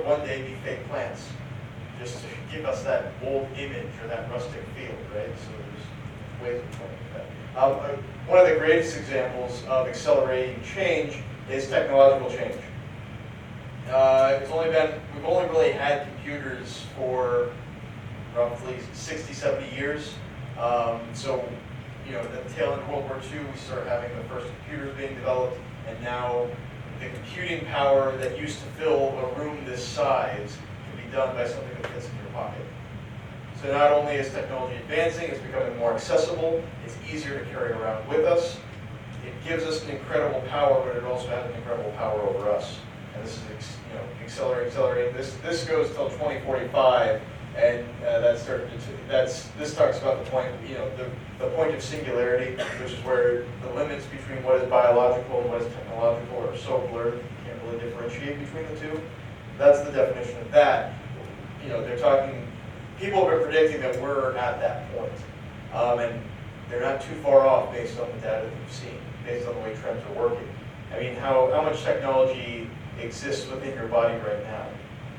could one day be fake plants, just to give us that old image or that rustic feel, right? So there's ways of playing that. One of the greatest examples of accelerating change is technological change. We've only really had computers for roughly 60, 70 years. So, at the tail end of World War II, we started having the first computers being developed, and now the computing power that used to fill a room this size can be done by something that fits in your pocket. So not only is technology advancing, it's becoming more accessible, it's easier to carry around with us, it gives us an incredible power, but it also has an incredible power over us. And this is accelerating. This goes till 2045, and this talks about the point, the point of singularity, which is where the limits between what is biological and what is technological are so blurred you can't really differentiate between the two. That's the definition of that. People have been predicting that we're at that point, and they're not too far off based on the data that we've seen, based on the way trends are working. I mean, how much technology exists within your body right now?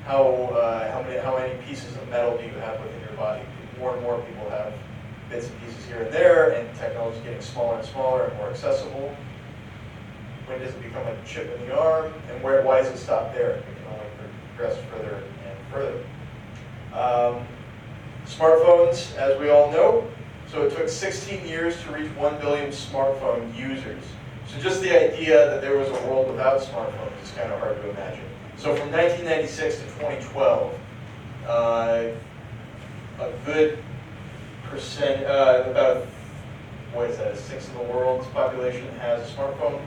How many pieces of metal do you have within your body? More and more people have bits and pieces here and there, and technology is getting smaller and smaller and more accessible. When does it become a chip in the arm? And why does it stop there? It can only progress further and further. Smartphones, as we all know, so it took 16 years to reach 1 billion smartphone users. So just the idea that there was a world without smartphones is kind of hard to imagine. So from 1996 to 2012, a good percent, about, a sixth of the world's population has a smartphone.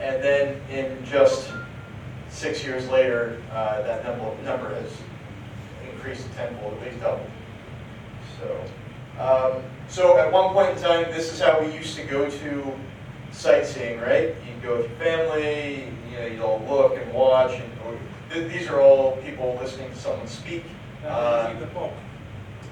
And then in just 6 years later, that number has increased tenfold, at least doubled. So at one point in time, this is how we used to go to sightseeing, right? You'd go with your family, you'd all look and watch, and these are all people listening to someone speak. The Pope.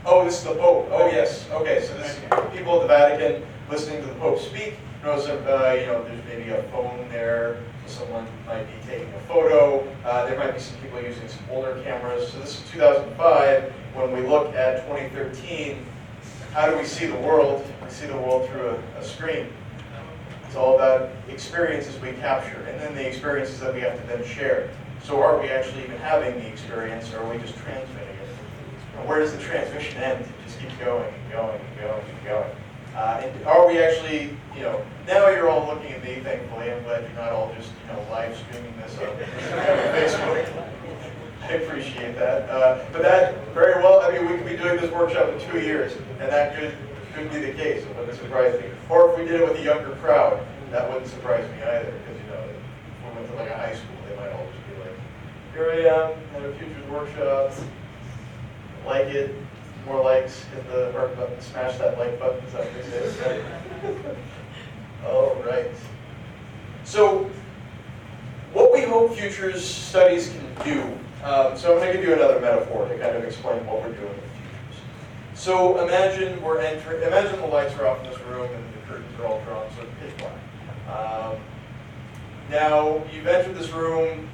Oh, this is the Pope. Oh, yes. Okay, so this is people at the Vatican listening to the Pope speak. Notice, there's maybe a phone there, so someone might be taking a photo. There might be some people using some older cameras. So this is 2005. When we look at 2013, how do we see the world? We see the world through a screen. It's all about experiences we capture, and then the experiences that we have to then share. So are we actually even having the experience, or are we just transmitting it? And where does the transmission end? It just keeps going and going and going and going. And are we actually, now you're all looking at me, thankfully. I'm glad you're not all just, live streaming this on Facebook. I appreciate that. But that, very well, we could be doing this workshop in 2 years, and that could be the case. It wouldn't surprise me. Or if we did it with a younger crowd, that wouldn't surprise me either, because, if we went to like a high school, they might all just be like, here I am at a futures workshop, like it, more likes, hit the heart button, smash that like button, is that what they say? All right. So, what we hope futures studies can do, so I'm going to give you another metaphor to kind of explain what we're doing with futures. So imagine the lights are off in this room and the curtains are all drawn, so it's pitch black. Now, you've entered this room,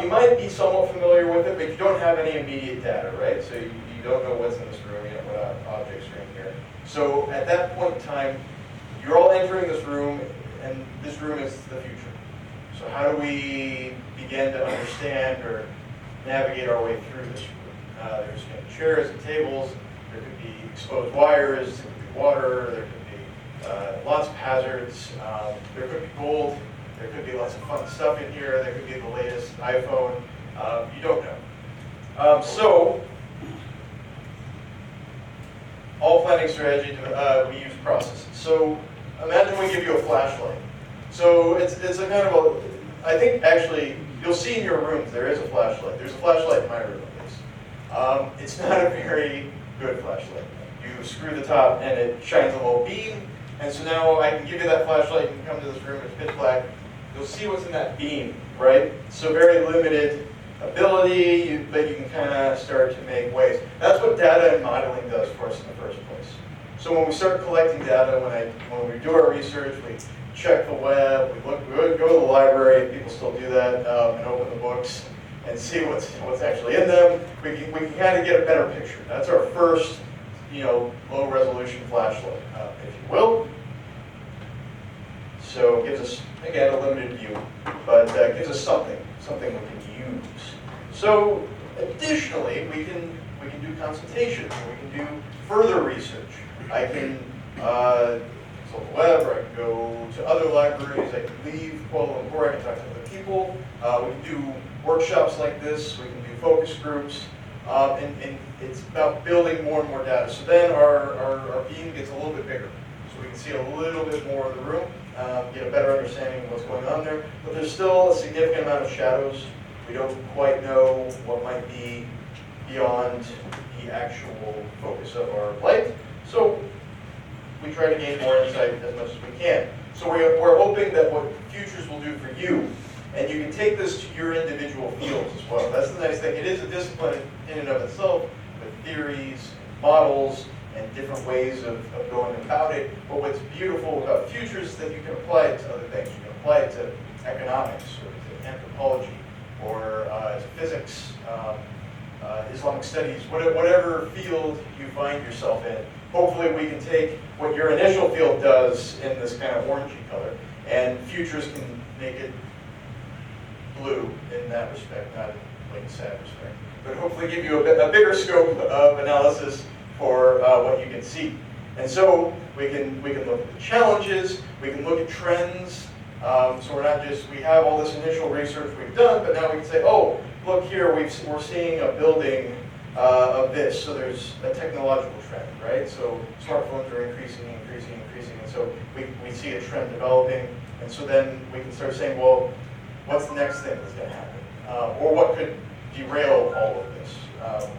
you might be somewhat familiar with it, but you don't have any immediate data, right? So you don't know what's in this room, you know what objects are in here. So at that point in time, you're all entering this room, and this room is the future. So how do we begin to understand or navigate our way through this room? There's chairs and tables, there could be exposed wires, there could be water, there could be lots of hazards, there could be gold, there could be lots of fun stuff in here, there could be the latest iPhone, you don't know. So, all planning strategy, we use processes. So, imagine we give you a flashlight. So, it's a kind of a, I think actually, you'll see in your rooms there is a flashlight. There's a flashlight in my room at least. It's not a very good flashlight. You screw the top and it shines a little beam, and so now I can give you that flashlight and come to this room, it's pitch black. You'll see what's in that beam, right? So very limited ability, but you can kind of start to make ways. That's what data and modeling does for us in the first place. So when we start collecting data, when we do our research, check the web, we go to the library, if people still do that, and open the books and see what's actually in them. We can kind of get a better picture. That's our first, low resolution flashlight, if you will. So it gives us, again, a limited view, but gives us something we can use. So additionally, we can do consultations, we can do further research. I can consult the web, or I can go to other libraries, I can leave Kuala Lumpur, I can talk to other people. We can do workshops like this, we can do focus groups, and it's about building more and more data. So then our beam gets a little bit bigger, so we can see a little bit more of the room, get a better understanding of what's going on there. But there's still a significant amount of shadows. We don't quite know what might be beyond the actual focus of our light. So we try to gain more insight as much as we can. So we're hoping that what Futures will do for you, and you can take this to your individual fields as well. That's the nice thing. It is a discipline in and of itself, with theories, models, and different ways of going about it. But what's beautiful about Futures is that you can apply it to other things. You can apply it to economics, or to anthropology, or to physics, Islamic studies, whatever field you find yourself in. Hopefully we can take what your initial field does in this kind of orangey color, and Futures can make it blue in that respect, not in like a sad respect, but hopefully give you a bigger scope of analysis for what you can see. And so we can look at the challenges, we can look at trends. So we're not just, we have all this initial research we've done, but now we can say, oh, look here, we're seeing a building of this. So there's a technological trend, right? So smartphones are increasing, and so we see a trend developing. And so then we can start saying, well, what's the next thing that's going to happen? Or what could derail all of this?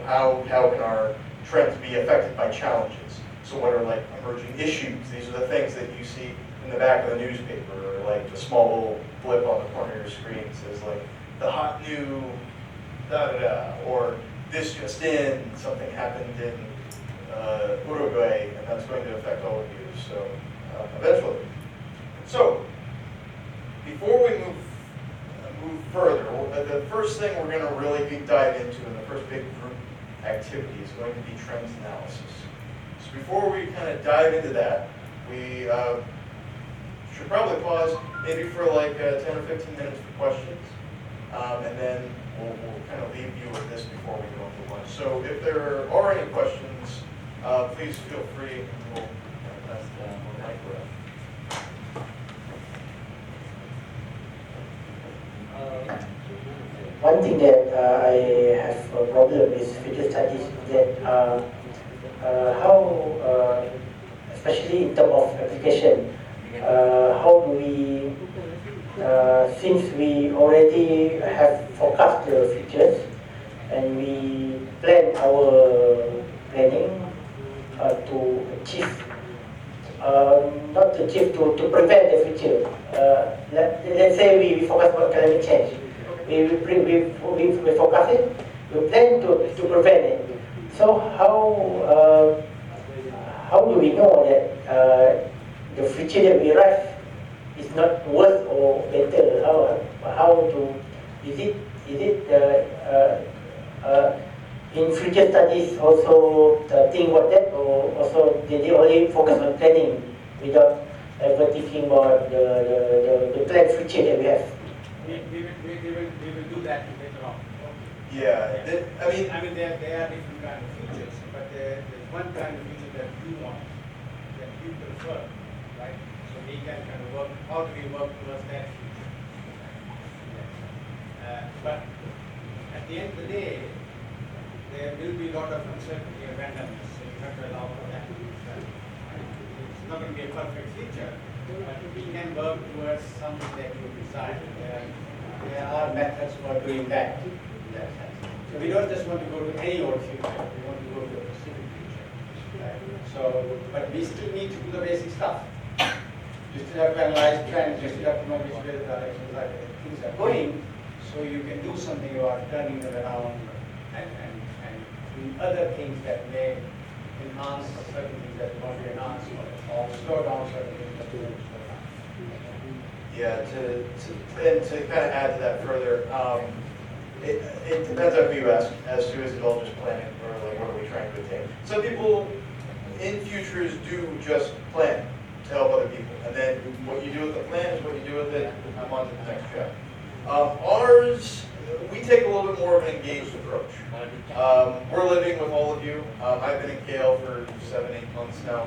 How can our trends be affected by challenges? So what are like emerging issues? These are the things that you see in the back of the newspaper, or like the small little blip on the corner of your screen says like the hot new da-da-da, or this just in, something happened in Uruguay, and that's going to affect all of you, so eventually. So, before we move further, the first thing we're going to really deep dive into, and the first big group activity, is going to be trends analysis. So before we kind of dive into that, we should probably pause maybe for like 10 or 15 minutes for questions, and then we'll kind of leave you with this before we go into lunch. So if there are any questions, please feel free, and we'll pass the mic around. One thing that I have a problem with future studies is that how, especially in terms of application, how do we, since we already have forecast the futures and we plan our planning to achieve, not to achieve, to prevent the future. Let's say we focus on climate change. We forecast it, we plan to prevent it. So how do we know that the future that we arrive is not worse or better? How to, is it in future studies also think about that, or also they only focus on planning without ever thinking about the planned future that we have? We will do that later on. Yeah, I mean, there are different kind of features, but there's one kind of feature that you want, that you prefer, right? So we can kind of work, how do we work towards that feature? But at the end of the day, there will be a lot of uncertainty and randomness, so you have to allow for that. It's not going to be a perfect feature, but we can work towards something that you desire. There are methods for doing that. So we don't just want to go to any old future, we want to go to a specific future. So, but we still need to do the basic stuff. You still have to analyze trends, you still have to know which way the directions are, things are going, so you can do something about turning them around and doing other things that may enhance certain things that you want to enhance, or slow down certain things that you want to slow down. Yeah, and to kind of add to that further, it depends on who you ask as to is it all just planning or like what are we trying to attain. Some people in futures do just plan to help other people, and then what you do with the plan is what you do with it. I'm on to the next chapter. Ours, we take a little bit more of an engaged approach. We're living with all of you. I've been in Kale for 7-8 months now.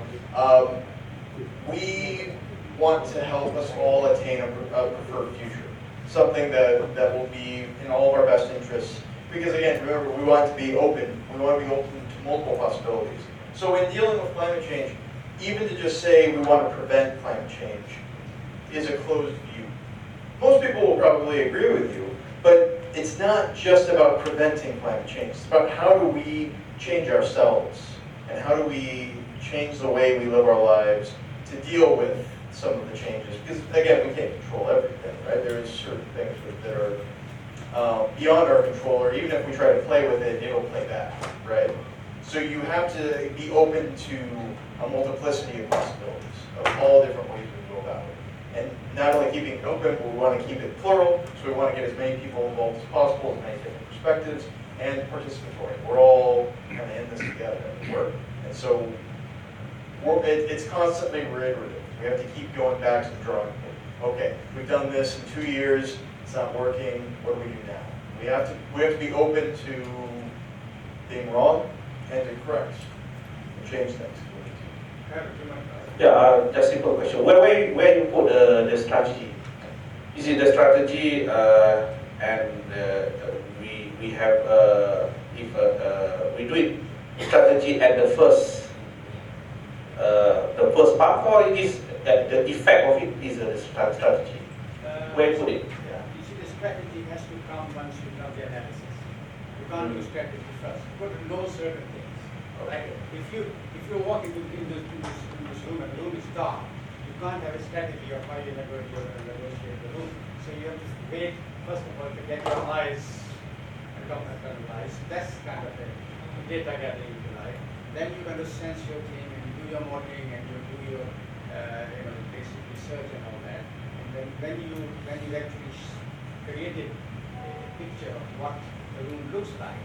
We want to help us all attain a preferred future, something that will be in all of our best interests. Because again, remember, we want to be open. We want to be open to multiple possibilities. So in dealing with climate change, even to just say we want to prevent climate change is a closed view. Most people will probably agree with you, but it's not just about preventing climate change. It's about how do we change ourselves and how do we change the way we live our lives to deal with some of the changes. Because again, we can't control everything, right? There's certain things that are beyond our control, or even if we try to play with it, it'll play back, right? So you have to be open to a multiplicity of possibilities of all different ways we go about it. And not only keeping it open, but we want to keep it plural, so we want to get as many people involved as possible, as many different perspectives, and participatory. We're all kind of in this together at work. And so it's constantly reiterative. We have to keep going back to the drawing board. Okay, we've done this in 2 years, it's not working, what do we do now? We have to be open to being wrong and to correct and change things. Yeah, just simple question. Where you put the strategy? Is it the strategy and we have if we do it strategy at the first part, or it is the effect of it is the strategy? Where you put it? You see, the strategy has to come once you know the analysis. You can't do strategy first. You got to know certain things. Like if you walk in this room and the room is dark, you can't have a strategy of how you're going to negotiate the room. So you have to wait, first of all, to get your eyes and eyes. That's kind of a data gathering, if you like. Then you're going to sense your team and you do your modeling and you do your basic research and all that. And then when you actually created a picture of what the room looks like,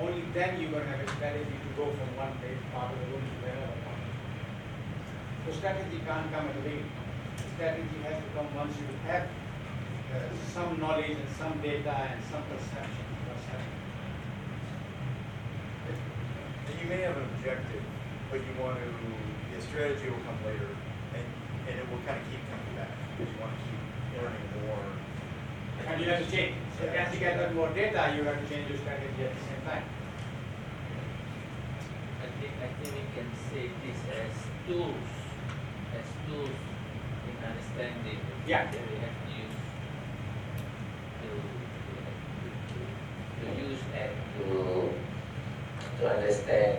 only then you're going to have a strategy to go from one part of the room to the other part. So strategy can't come at the beginning. Strategy has to come once you have some knowledge and some data and some perception of what's happening. And you may have an objective, but you want to, the strategy will come later, and it will kind of keep coming back, because you want to keep learning more. And you have to change. So as you get more data, you have to change your strategy at the same time. I think we can say this as tools in understanding Yeah. that we have to use to use and To understand,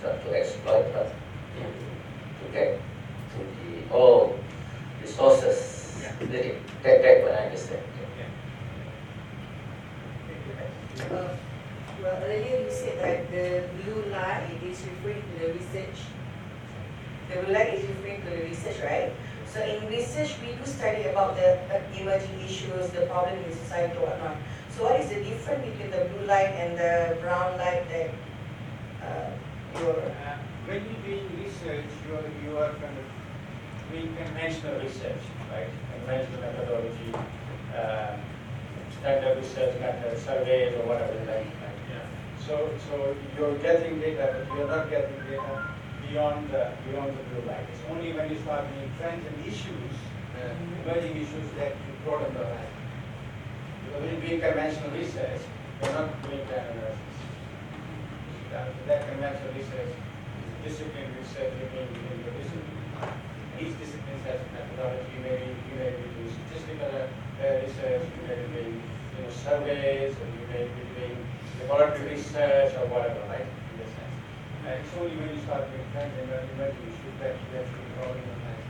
to exploit, but to get to the all resources. Yeah. That what I understand. Well, earlier you said that the blue line is referring to the research. The blue line is referring to the research, right? So in research, we do study about the emerging issues, the problem in society, or whatnot. So what is the difference between the blue line and the brown line that you're... When you're doing research, you are kind of doing conventional research, right? Conventional methodology, standard research method, surveys or whatever like that. Yeah. So you're getting data, but you're not getting data beyond the blue line. It's only when you start doing trends and issues, emerging issues, that you broaden the line. Because when you're doing conventional research, you're not doing that analysis. That conventional research, discipline research, you're doing within your discipline. Each discipline has a methodology. You may be doing statistical research, you may be doing surveys, or you may be doing laboratory research or whatever, right? In this sense. And it's only when you start doing trends and emerging issues that you have to draw in the line.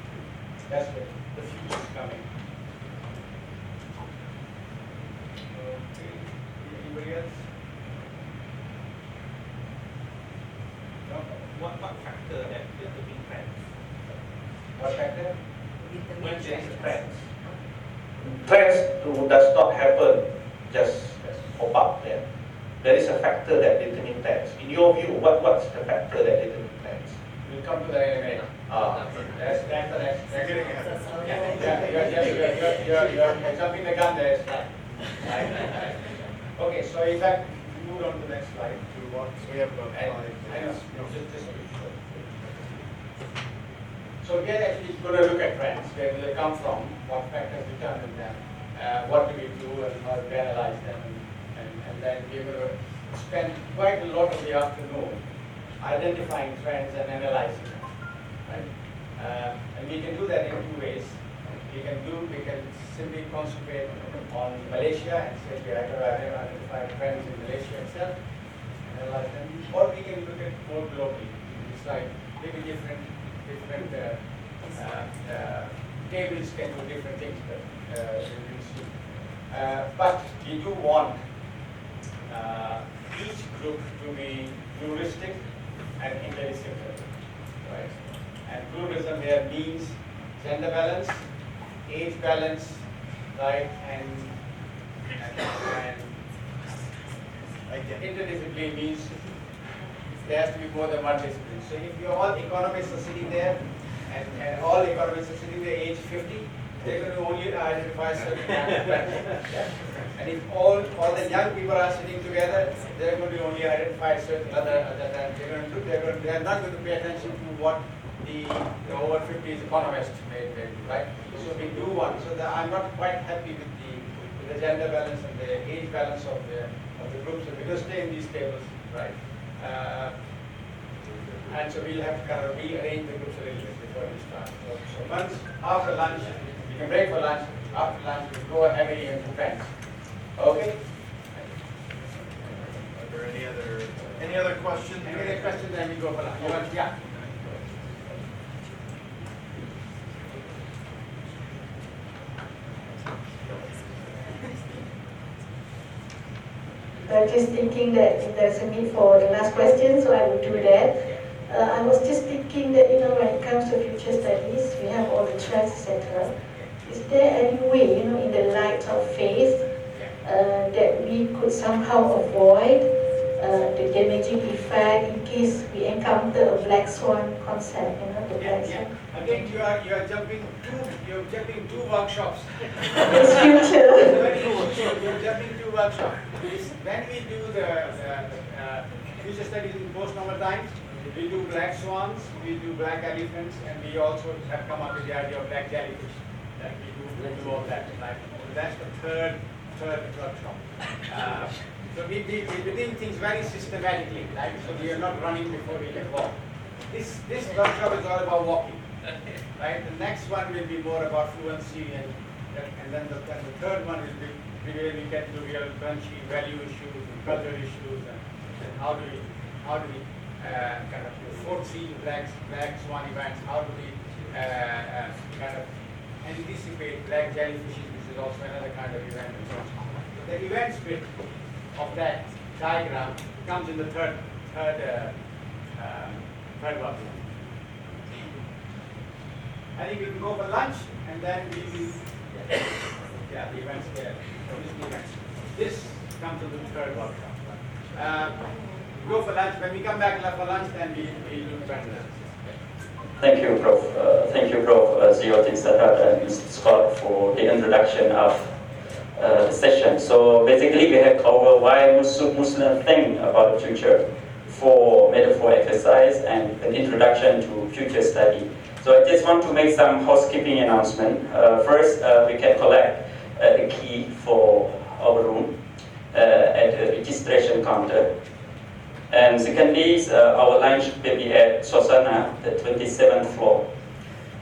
That's where the future is coming. Okay. Anybody else? No? What factor that the big trends? What factor? trends does not happen just pop up there. There is a factor that determines trends. In your view, what's the factor that determines trends? We'll come to that in a minute. That's the next. You're jumping the gun there. Right. Okay, so in fact, move on to the next slide. So we have about I know, just so we are actually going to look at trends, where do they come from, what factors determine them, what do we do and how do we analyze them, and then we're going to spend quite a lot of the afternoon identifying trends and analyzing them, right? And we can do that in two ways. We can simply concentrate on Malaysia and say we have to identify trends in Malaysia itself, analyze them, or we can look at more globally. It's like maybe different tables can do different things, but we do want each group to be pluralistic and interdisciplinary, right? And pluralism here means gender balance, age balance, right, and interdisciplinary means there has to be more than one discipline. So if you're all economists are sitting there, and all economists are sitting there age 50, they're going to only identify certain kind of trends. And if all the young people are sitting together, they're going to only identify certain other trends. They're not going to pay attention to what the over 50s economists may do, right? So we do one. So I'm not quite happy with the gender balance and the age balance of the groups. So we're going to stay in these tables, right? And so we'll have to kind of rearrange the groups a little bit before we start. So once after lunch, we can break for lunch. After lunch, we go heavy into trends. Okay? Are there any other questions? Any other questions? Then we go for lunch. Yeah. I'm just thinking that if there's a need for the last question, so I will do that. I was just thinking that, when it comes to future studies, we have all the trends, etc. Is there any way, in the light of faith, that we could somehow avoid the damaging effect in case we encounter a black swan concept, the black swan? Again, you are jumping two workshops. It's future. You're jumping two workshops. When we do the future studies in post-normal times, we do black swans, we do black elephants, and we also have come up with the idea of black jellyfish. That we do all that. Right? So that's the third workshop. So we doing things very systematically, right? So we are not running before we can walk. This workshop is all about walking, right? The next one will be more about fluency, and then the third one will be where we get to real crunchy value issues and cultural issues, and how do we kind of foresee black swan events? How do we kind of anticipate black jellyfishes, which is also another kind of event, and so on. So the events bit of that diagram comes in the third workshop. I think we can go for lunch, and then we will, the events there. This comes in the third workshop. Go for lunch. When we come back for lunch, then we do better. Thank you, Prof. Ziotin Sadat and Mr. Scott for the introduction of the session. So basically, we have covered why Muslims think about the future, 4 metaphor exercise, and an introduction to future study. So I just want to make some housekeeping announcement. First, we can collect the key for our room at the registration counter. And secondly, our lunch will be at Sosana, the 27th floor.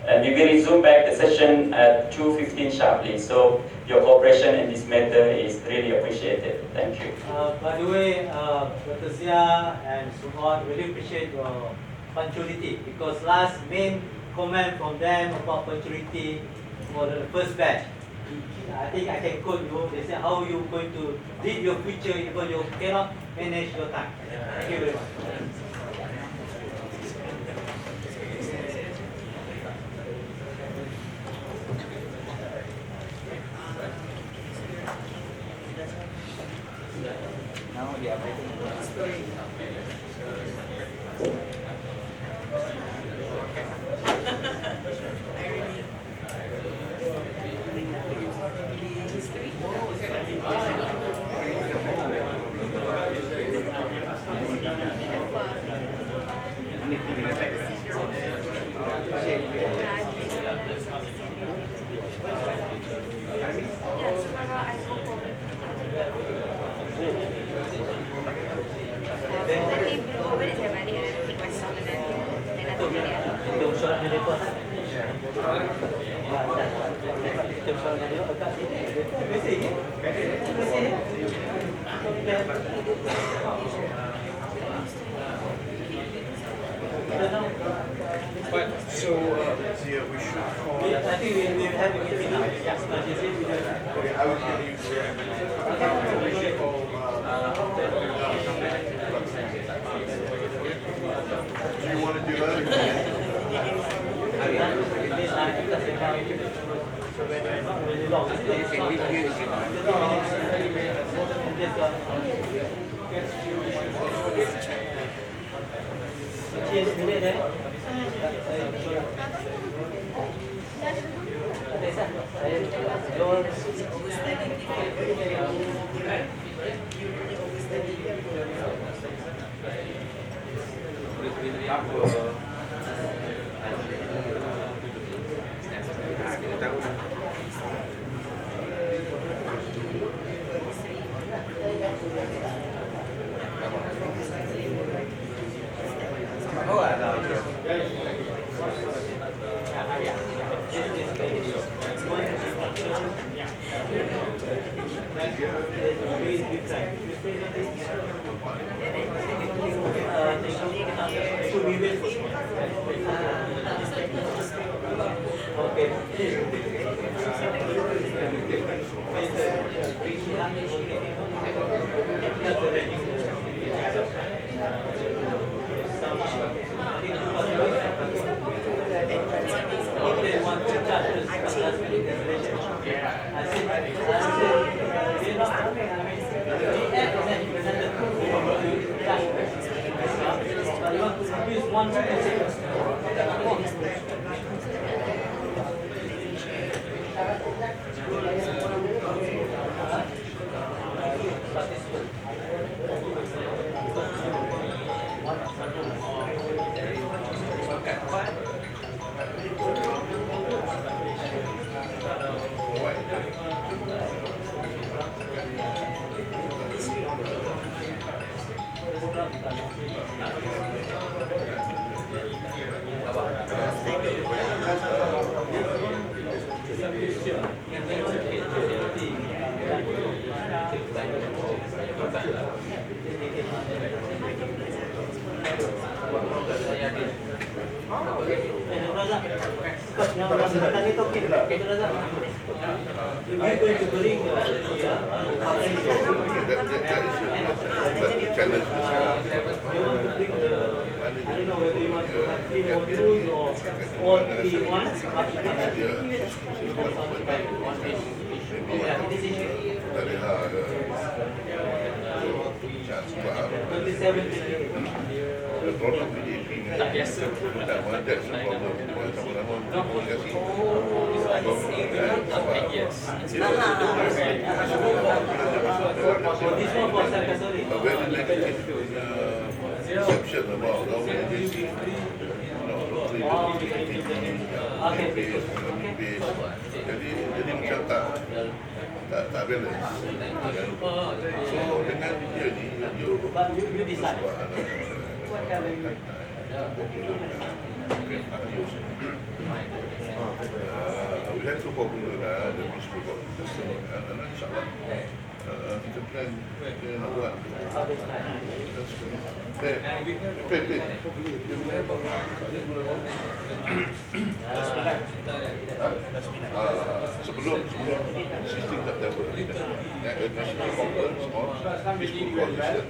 And we will resume back the session at 2:15 sharply. So your cooperation in this matter is really appreciated. Thank you. By the way, Dr. Zia and Sumon really appreciate your punctuality, because last main comment from them about punctuality for the first batch. I think I can quote you. They say, how you going to lead your future if you cannot manage your time. Thank you very much. Now they are writing. Itu soalan yang lepas. Itu soalan yang agak But so yeah, we should call. I think we have to get enough. Okay, I would give you. We should call. Do you want to do that? Jadi macam tak balance. So dengan dia ni, you decide. We have to popular lah, the musical competition. InsyaAllah kita plan nak buat. Sebelum 16 September national conference on musical coalition.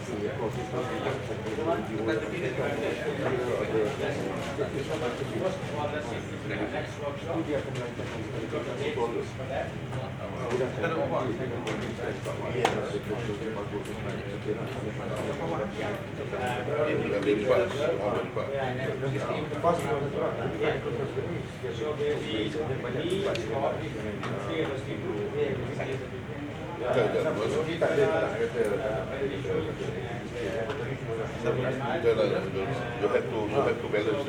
You have to balance.